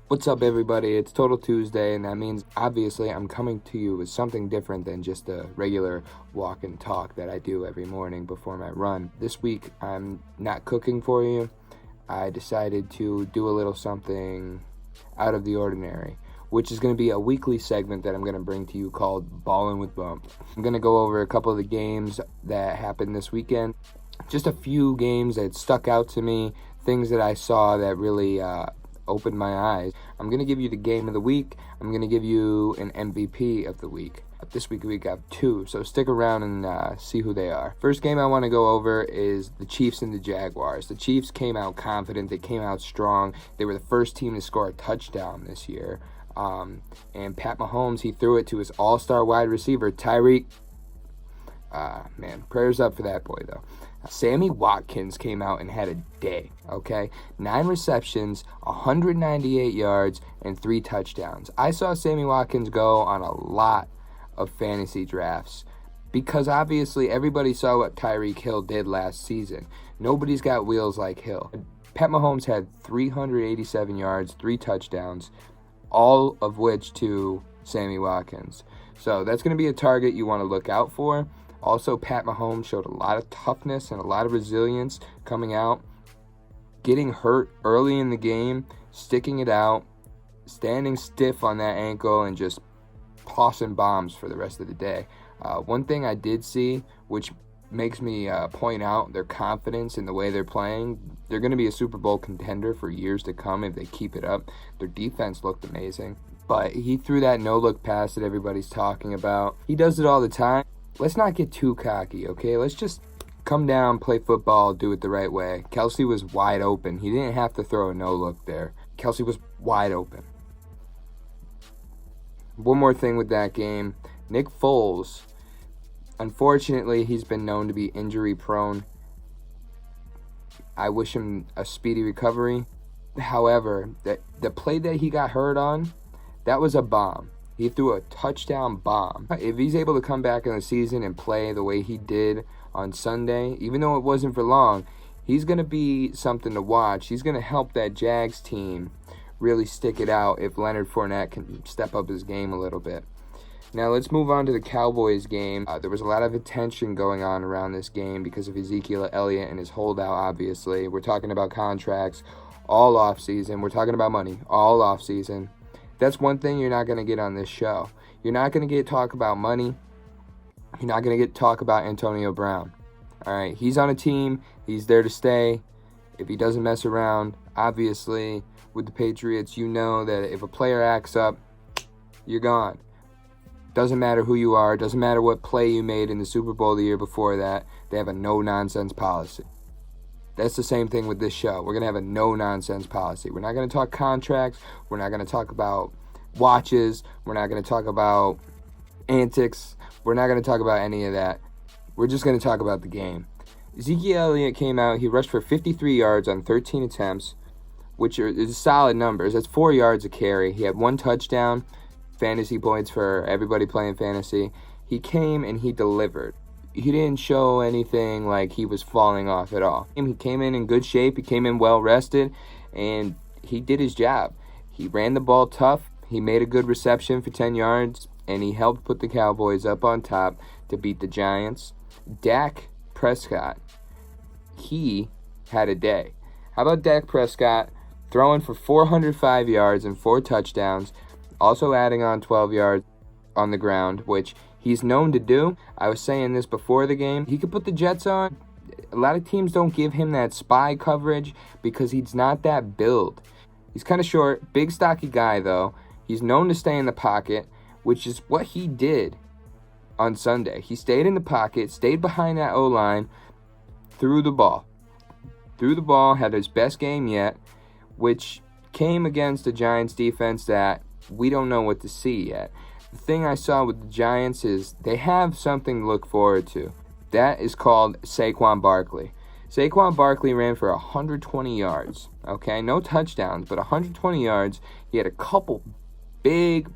What's up, everybody? It's Total Tuesday, and that means obviously I'm coming to you with something different than just a regular walk and talk that I do every morning before my run. This week, I'm not cooking for you. I decided to do a little something out of the ordinary, which is going to be a weekly segment that I'm going to bring to you called Ballin with Bump. I'm going to go over a couple of the games that happened this weekend, just a few games that stuck out to me, things that I saw that really opened my eyes. I'm going to give you the game of the week. I'm going to give you an MVP of the week. This week we got two, so stick around and see who they are. First game I want to go over is the Chiefs and the Jaguars. The Chiefs came out confident. They came out strong. They were the first team to score a touchdown this year. And Pat Mahomes, he threw it to his all-star wide receiver, Tyreek. Man, prayers up for that boy, though. Sammy Watkins came out and had a day, okay? 9 receptions, 198 yards, and 3 touchdowns. I saw Sammy Watkins go on a lot of fantasy drafts because obviously everybody saw what Tyreek Hill did last season. Nobody's got wheels like Hill. Pat Mahomes had 387 yards, 3 touchdowns, all of which to Sammy Watkins. So that's going to be a target you want to look out for. Also, Pat Mahomes showed a lot of toughness and a lot of resilience coming out, getting hurt early in the game, sticking it out, standing stiff on that ankle, and just tossing bombs for the rest of the day. One thing I did see, which makes me point out their confidence in the way they're playing, they're going to be a Super Bowl contender for years to come if they keep it up. Their defense looked amazing, but he threw that no-look pass that everybody's talking about. He does it all the time. Let's not get too cocky, okay? Let's just come down, play football, do it the right way. Kelsey was wide open. He didn't have to throw a no-look there. Kelsey was wide open. One more thing with that game. Nick Foles, unfortunately, he's been known to be injury-prone. I wish him a speedy recovery. However, the play that he got hurt on, that was a bomb. He threw a touchdown bomb. If he's able to come back in the season and play the way he did on Sunday, even though it wasn't for long, he's going to be something to watch. He's going to help that Jags team really stick it out if Leonard Fournette can step up his game a little bit. Now let's move on to the Cowboys game. There was a lot of attention going on around this game because of Ezekiel Elliott and his holdout, obviously. We're talking about contracts all offseason. We're talking about money all offseason. That's one thing you're not going to get on this show. You're not going to get talk about money. You're not going to get talk about Antonio Brown. All right, he's on a team. He's there to stay. If he doesn't mess around, obviously, with the Patriots, you know that if a player acts up, you're gone. Doesn't matter who you are. Doesn't matter what play you made in the Super Bowl the year before that. They have a no-nonsense policy. That's the same thing with this show. We're going to have a no-nonsense policy. We're not going to talk contracts. We're not going to talk about watches. We're not going to talk about antics. We're not going to talk about any of that. We're just going to talk about the game. Ezekiel Elliott came out. He rushed for 53 yards on 13 attempts, which is solid numbers. That's 4 yards a carry. He had 1 touchdown, fantasy points for everybody playing fantasy. He came and he delivered. He didn't show anything like he was falling off at all. He came in good shape. He came in well rested, and he did his job. He ran the ball tough. He made a good reception for 10 yards, and he helped put the Cowboys up on top to beat the Giants. Dak Prescott, he had a day. How about Dak Prescott throwing for 405 yards and 4 touchdowns, also adding on 12 yards on the ground, which he's known to do. I was saying this before the game. He could put the Jets on. A lot of teams don't give him that spy coverage because he's not that build. He's kind of short, big, stocky guy, though. He's known to stay in the pocket, which is what he did on Sunday. He stayed in the pocket, stayed behind that O-line, threw the ball. Threw the ball, had his best game yet, which came against a Giants defense that we don't know what to see yet. The thing I saw with the Giants is they have something to look forward to. That is called Saquon Barkley. Saquon Barkley ran for 120 yards, okay? No touchdowns, but 120 yards. He had a couple big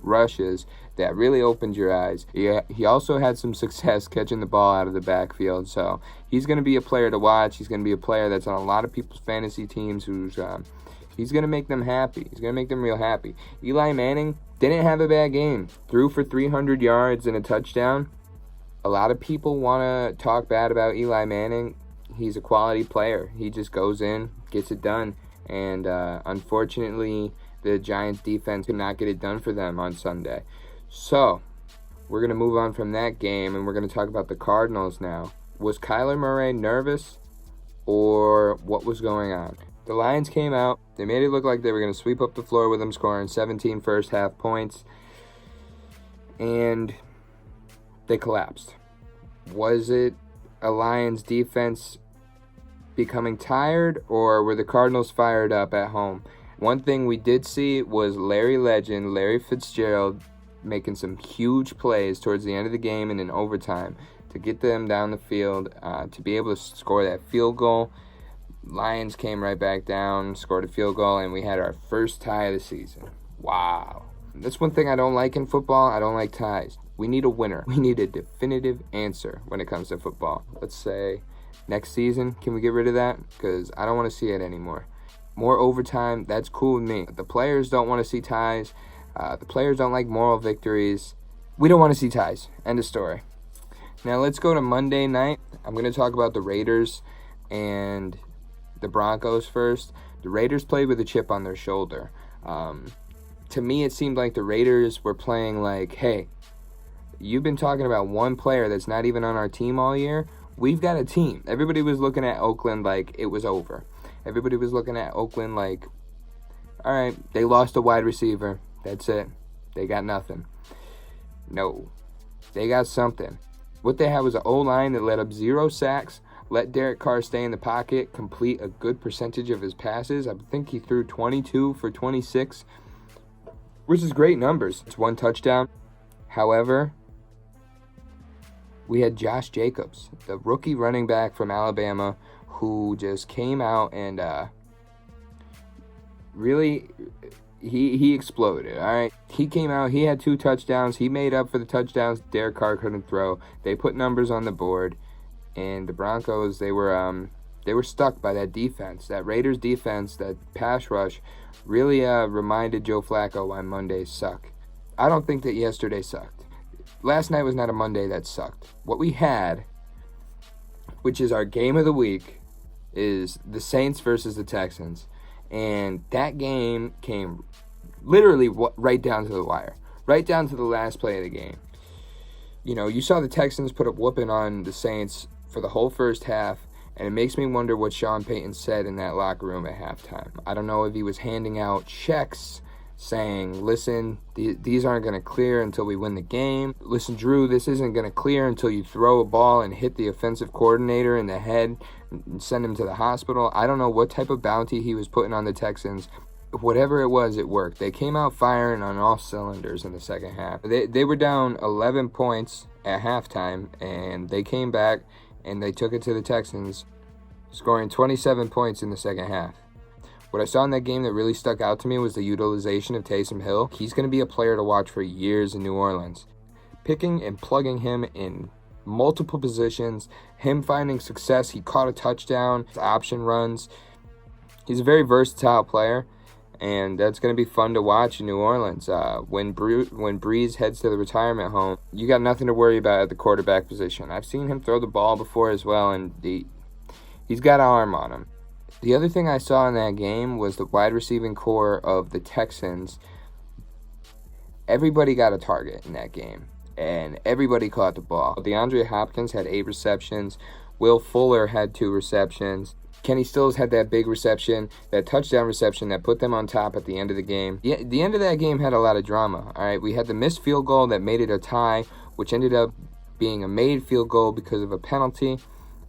rushes that really opened your eyes. He also had some success catching the ball out of the backfield, so he's going to be a player to watch. He's going to be a player that's on a lot of people's fantasy teams who's He's going to make them happy. He's going to make them real happy. Eli Manning didn't have a bad game. Threw for 300 yards and a touchdown. A lot of people want to talk bad about Eli Manning. He's a quality player. He just goes in, gets it done. And unfortunately, the Giants defense could not get it done for them on Sunday. So, we're going to move on from that game, and we're going to talk about the Cardinals now. Was Kyler Murray nervous, or what was going on? The Lions came out. They made it look like they were going to sweep up the floor with them, scoring 17 first-half points. And they collapsed. Was it a Lions defense becoming tired, or were the Cardinals fired up at home? One thing we did see was Larry Fitzgerald, making some huge plays towards the end of the game and in overtime to get them down the field, to be able to score that field goal. Lions came right back down, scored a field goal, and we had our first tie of the season. Wow. That's one thing I don't like in football. I don't like ties. We need a winner. We need a definitive answer when it comes to football. Let's say next season, can we get rid of that? Because I don't want to see it anymore. More overtime, that's cool with me. The players don't want to see ties. The players don't like moral victories. We don't want to see ties. End of story. Now let's go to Monday night. I'm going to talk about the Raiders and the Broncos first. The Raiders played with a chip on their shoulder. To me, it seemed like the Raiders were playing like, hey, you've been talking about one player that's not even on our team all year. We've got a team. Everybody was looking at Oakland like it was over. Everybody was looking at Oakland like, all right, they lost a wide receiver. That's it. They got nothing. No. They got something. What they had was an O-line that let up 0 sacks, let Derek Carr stay in the pocket, complete a good percentage of his passes. I think he threw 22 for 26, which is great numbers. It's 1 touchdown. However, we had Josh Jacobs, the rookie running back from Alabama, who just came out and really... He exploded, all right? He came out, he had 2 touchdowns. He made up for the touchdowns Derek Carr couldn't throw. They put numbers on the board. And the Broncos, they were stuck by that defense. That Raiders defense, that pass rush, really reminded Joe Flacco why Mondays suck. I don't think that yesterday sucked. Last night was not a Monday that sucked. What we had, which is our game of the week, is the Saints versus the Texans. And that game came literally right down to the wire. Right down to the last play of the game. You know, you saw the Texans put a whooping on the Saints for the whole first half, and it makes me wonder what Sean Payton said in that locker room at halftime. I don't know if he was handing out checks saying, listen, these aren't going to clear until we win the game. Listen, Drew, this isn't going to clear until you throw a ball and hit the offensive coordinator in the head and send him to the hospital. I don't know what type of bounty he was putting on the Texans. Whatever it was, it worked. They came out firing on all cylinders in the second half. They were down 11 points at halftime, and they came back and they took it to the Texans, scoring 27 points in the second half. What I saw in that game that really stuck out to me was the utilization of Taysom Hill. He's going to be a player to watch for years in New Orleans. Picking and plugging him in multiple positions, him finding success. He caught a touchdown, option runs. He's a very versatile player, and that's going to be fun to watch in New Orleans. When Breeze heads to the retirement home, you got nothing to worry about at the quarterback position. I've seen him throw the ball before as well, and he's got an arm on him. The other thing I saw in that game was the wide receiving core of the Texans. Everybody got a target in that game, and everybody caught the ball. DeAndre Hopkins had 8 receptions. Will Fuller had 2 receptions. Kenny Stills had that big reception, that touchdown reception that put them on top at the end of the game. The end of that game had a lot of drama. All right, we had the missed field goal that made it a tie, which ended up being a made field goal because of a penalty.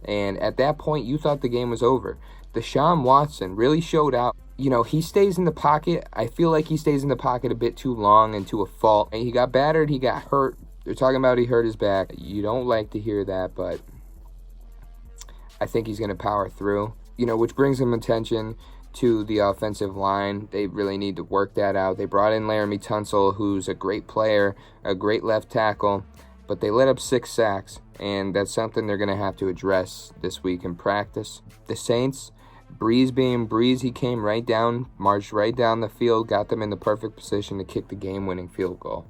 And at that point, you thought the game was over. Deshaun Watson really showed out. You know, he stays in the pocket. I feel like he stays in the pocket a bit too long and to a fault. And he got battered. He got hurt. They're talking about he hurt his back. You don't like to hear that, but I think he's going to power through. You know, which brings him attention to the offensive line. They really need to work that out. They brought in Laramie Tunsil, who's a great player, a great left tackle, but they let up 6 sacks, and that's something they're going to have to address this week in practice. The Saints, Breeze being Breeze, he came right down, marched right down the field, got them in the perfect position to kick the game-winning field goal.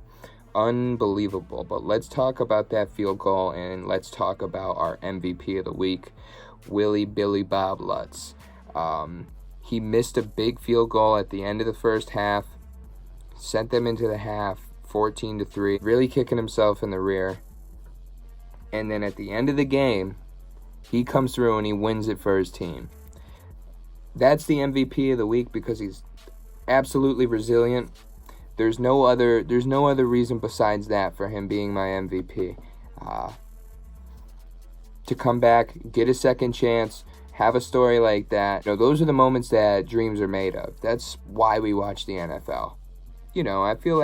Unbelievable. But let's talk about that field goal, and let's talk about our MVP of the week, Willie Billy Bob Lutz. He missed a big field goal at the end of the first half, sent them into the half 14-3, really kicking himself in the rear. And then at the end of the game, he comes through and he wins it for his team. That's the MVP of the week because he's absolutely resilient. There's no other reason besides that for him being my MVP. To come back, get a second chance, have a story like that. Those are the moments that dreams are made of. That's why we watch the NFL. I feel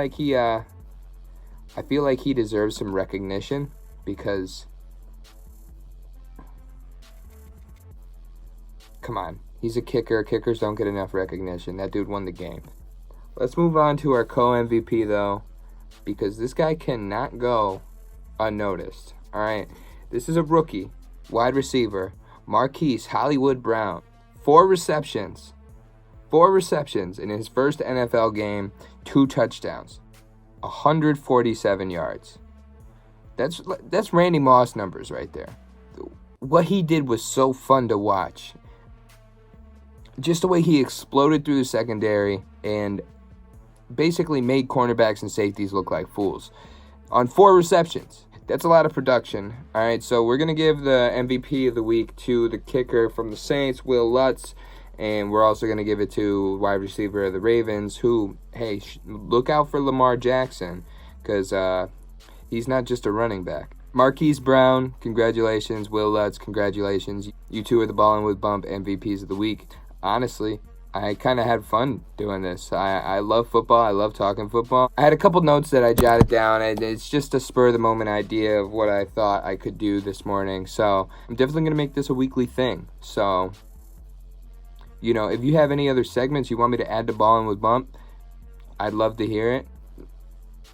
like he deserves some recognition because, come on, he's a kicker. Kickers don't get enough recognition. That dude won the game. Let's move on to our co-MVP, though, because this guy cannot go unnoticed. All right, this is a rookie, wide receiver, Marquise Hollywood Brown. 4 receptions in his first NFL game, 2 touchdowns, 147 yards. That's Randy Moss numbers right there. What he did was so fun to watch. Just the way he exploded through the secondary and basically made cornerbacks and safeties look like fools. On 4 receptions. That's a lot of production. All right, so we're going to give the MVP of the week to the kicker from the Saints, Will Lutz, and we're also going to give it to wide receiver of the Ravens, who, hey, look out for Lamar Jackson because he's not just a running back. Marquise Brown, congratulations. Will Lutz, congratulations. You two are the Ballin with Bump MVPs of the week. Honestly, I kind of had fun doing this. I love football. I love talking football. I had a couple notes that I jotted down, and it's just a spur-of-the-moment idea of what I thought I could do this morning. So I'm definitely going to make this a weekly thing. So, if you have any other segments you want me to add to Ballin' with Bump, I'd love to hear it.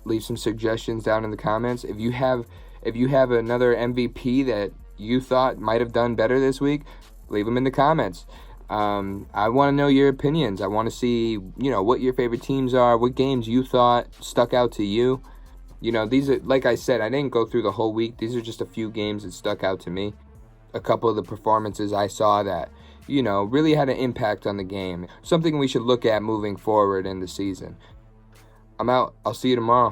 Leave some suggestions down in the comments. If you have another MVP that you thought might have done better this week, leave them in the comments. I want to know your opinions. I want to see, what your favorite teams are, what games you thought stuck out to you. These are, like I said, I didn't go through the whole week. These are just a few games that stuck out to me. A couple of the performances I saw that, really had an impact on the game. Something we should look at moving forward in the season. I'm out. I'll see you tomorrow.